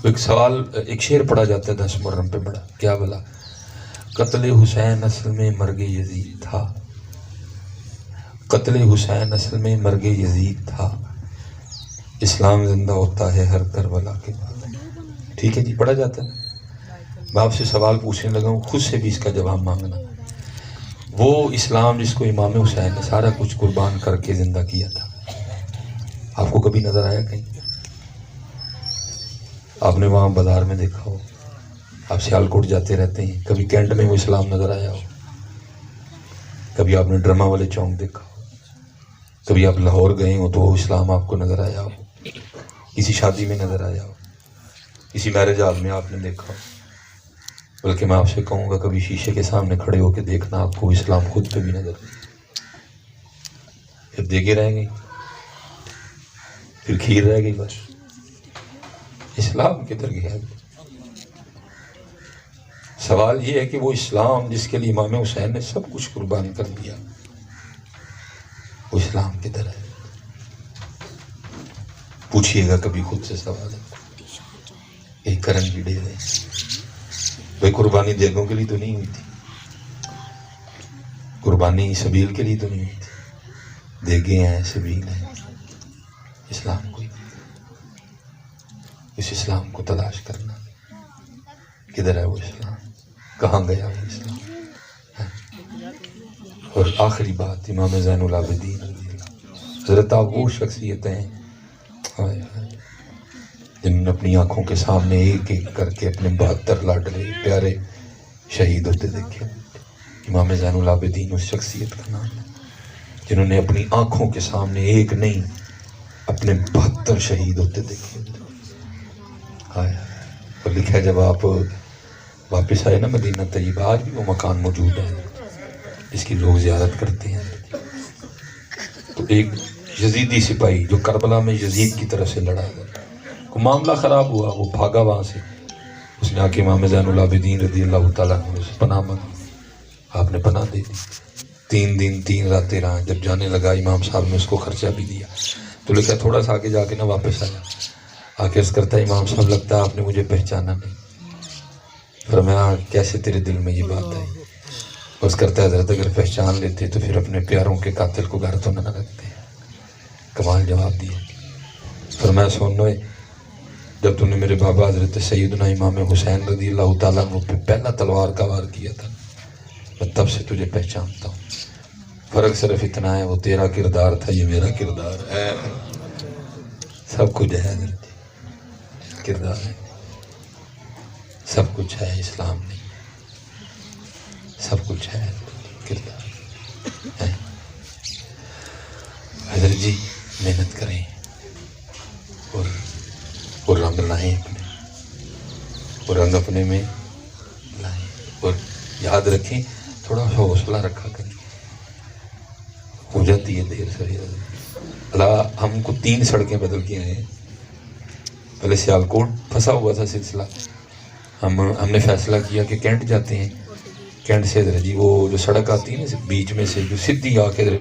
ایک سوال، ایک شعر پڑھا جاتا ہے 10 محرم پہ بڑا، کیا بلا؟ قتل حسین اصل میں مرگ یزید تھا، قتل حسین اصل میں مرگ یزید تھا، اسلام زندہ ہوتا ہے ہر کربلا کے بعد۔ ٹھیک ہے جی، پڑھا جاتا ہے۔ میں آپ سے سوال پوچھنے لگا ہوں، خود سے بھی اس کا جواب مانگنا۔ وہ اسلام جس کو امام حسین نے سارا کچھ قربان کر کے زندہ کیا تھا، آپ کو کبھی نظر آیا کہیں؟ آپ نے وہاں بازار میں دیکھا ہو، آپ سیالکوٹ جاتے رہتے ہیں، کبھی کینٹ میں وہ اسلام نظر آیا ہو؟ کبھی آپ نے ڈرامہ والے چونک دیکھا ہو؟ کبھی آپ لاہور گئے ہو تو وہ اسلام آپ کو نظر آیا ہو؟ کسی شادی میں نظر آیا ہو؟ کسی میرج ہال میں آپ نے دیکھا ہو؟ بلکہ میں آپ سے کہوں گا کبھی شیشے کے سامنے کھڑے ہو کے دیکھنا، آپ کو اسلام خود پہ بھی نظر آئے، پھر دیکھے رہ گئی، پھر کھیر رہ گئی، بس اسلام کدھر گیا؟ سوال یہ ہے کہ وہ اسلام جس کے لیے امام حسین نے سب کچھ قربان کر دیا، وہ اسلام کدھر ہے؟ پوچھئے گا کبھی خود سے سوال ہے۔ ایک کرن کی ڈیر ہے بھائی، قربانی دیگوں کے لیے تو نہیں ہوئی تھی، قربانی سبیل کے لیے تو نہیں ہوئی تھی، دیگیں ہیں، سبیل ہیں، اسلام کوئی نہیں۔ اس اسلام کو تلاش کرنا، کدھر ہے وہ اسلام، کہاں گیا وہ اسلام؟ اور آخری بات، امام زین العابدین رضی اللہ، حضرت آپ وہ شخصیتیں ہیں جنہوں نے اپنی آنکھوں کے سامنے ایک ایک کر کے اپنے 72 لاڈلے پیارے شہید ہوتے دیکھے۔ امام زین العابدین اس شخصیت کا نام ہے جنہوں نے اپنی آنکھوں کے سامنے ایک نہیں اپنے 72 شہید ہوتے دیکھے۔ اور لکھا ہے جب آپ واپس آئے نا مدینہ طیبہ، آج بھی وہ مکان موجود ہے جس کی لوگ زیارت کرتے ہیں، تو ایک یزیدی سپاہی جو کربلا میں یزید کی طرف سے لڑا گیا، کو معاملہ خراب ہوا، وہ بھاگا وہاں سے، اس نے آ کے امام زین العابدین رضی اللہ تعالیٰ عنہ سے پناہ مانگی، آپ نے پناہ دے دی۔ 3 دن 3 راتیں رہا، جب جانے لگا امام صاحب نے اس کو خرچہ بھی دیا، تو لکھا تھوڑا سا آگے جا کے نا واپس آیا، آ کے عرض کرتا ہے امام صاحب لگتا ہے آپ نے مجھے پہچانا نہیں۔ فرمایا کیسے تیرے دل میں یہ بات آئی؟ عرض کرتا ہے حضرت اگر پہچان لیتے تو پھر اپنے پیاروں کے قاتل کو گھر تو نہ رکھتے۔ کمال جواب دیا۔ فرمایا سنو، جب تم نے میرے بابا حضرت سیدنا امام حسین رضی اللہ تعالیٰ عنہ پہ پہلا تلوار کا وار کیا تھا، میں تب سے تجھے پہچانتا ہوں، فرق صرف اتنا ہے وہ تیرا کردار تھا، یہ میرا کردار ہے۔ سب کچھ ہے حضرت، کردار ہے، سب کچھ ہے، اسلام نہیں، سب کچھ ہے، کردار ہے۔ حضرت جی محنت کریں اور رنگ لائیں اپنے، اور رنگ اپنے میں لائیں، اور یاد رکھیں تھوڑا سا حوصلہ رکھا کریں، ہو جاتی ہے دیر سے۔ اللہ ہم کو 3 سڑکیں بدل کے آئے ہیں، پہلے سیالکوٹ پھنسا ہوا تھا سلسلہ، ہم نے فیصلہ کیا کہ کینٹ جاتے ہیں، کینٹ سے حضرت جی وہ جو سڑک آتی ہے نا بیچ میں سے جو سیدھی آ کے